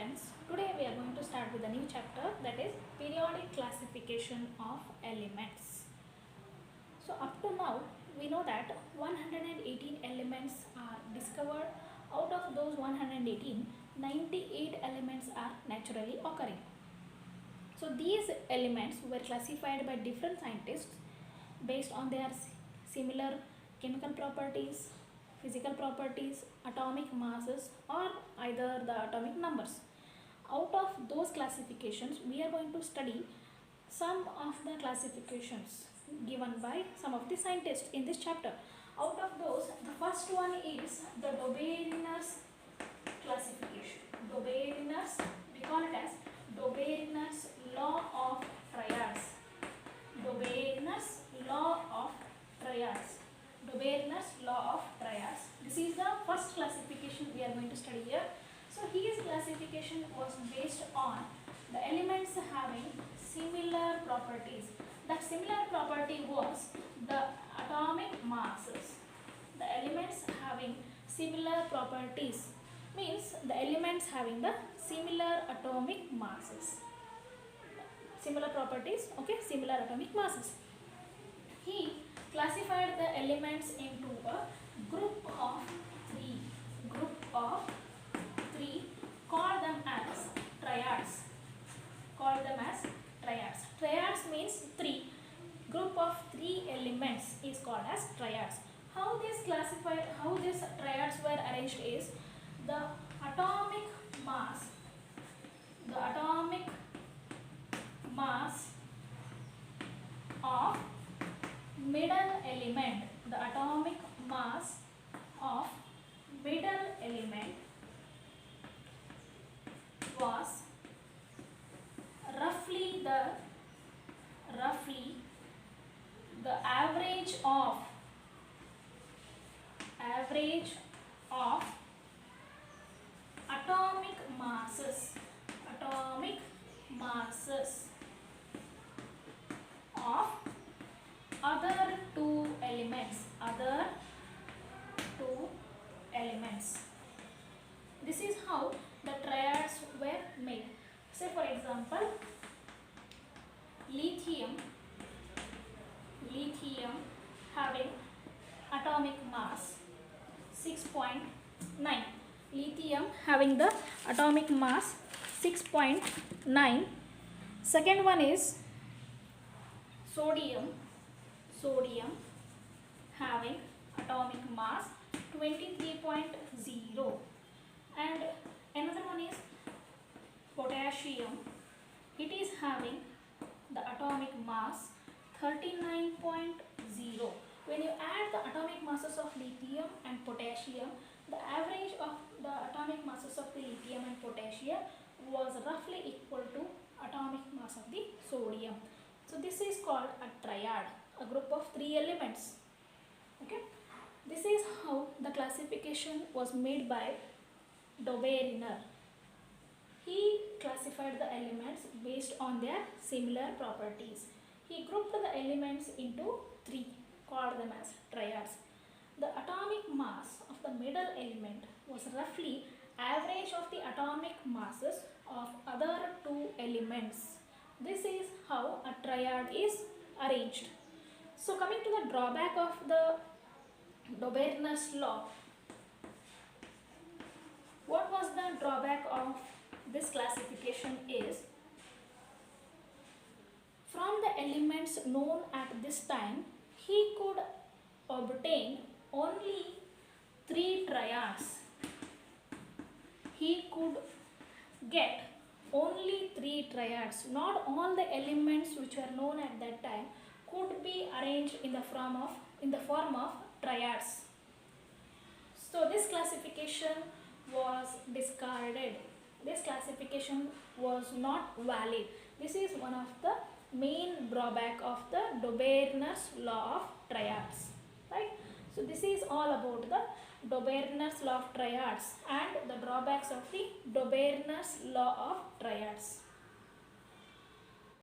students, today we are going to start with a new chapter, that is periodic classification of elements. So up to now we know that 118 elements are discovered. Out of those 118, 98 elements are naturally occurring. So these elements were classified by different scientists based on their similar chemical properties, physical properties, atomic masses, or either the atomic numbers. Out of those classifications, we are going to study some of the classifications given by some of the scientists in this chapter. Out of those, the first one is the Doberiners classification. Doberiners, we call it as Doberiners law of triads. Doberiners law of triads. Doberiners law of triads. This is the first classification we are going to study here. So his classification was based on the elements having similar properties. That similar property was the atomic masses. The elements having similar properties means the elements having the similar atomic masses. Similar properties, okay, similar atomic masses. He classified the elements into a group of three. Call them as triads. Triads means three. Group of three elements is called as triads. How these triads were arranged is the atomic mass of middle element. The atomic mass of middle element was roughly the average of atomic masses of other two elements. This is how the triads were made. Say for example, lithium having atomic mass 6.9. Lithium having the atomic mass 6.9. Second one is sodium having atomic mass 23.0. and another one is potassium. It is having the atomic mass 39.0. When you add the atomic masses of lithium and potassium, the average of the atomic masses of the lithium and potassium was roughly equal to atomic mass of the sodium. So this is called a triad, a group of three elements. Okay, this is how the classification was made by Doberiner. He classified the elements based on their similar properties. He grouped the elements into three, called them as triads. The atomic mass of the middle element was roughly average of the atomic masses of other two elements. This is how a triad is arranged. So coming to the drawback of the Doberiner's law. What was the drawback of this classification is, from the elements known at this time, he could obtain only three triads. He could get only three triads. Not all the elements which were known at that time could be arranged in the form of triads. So this classification was discarded. This classification was not valid. This is one of the main drawback of the Doberiner's law of triads, right? So this is all about the Doberiner's law of triads and the drawbacks of the Doberiner's law of triads.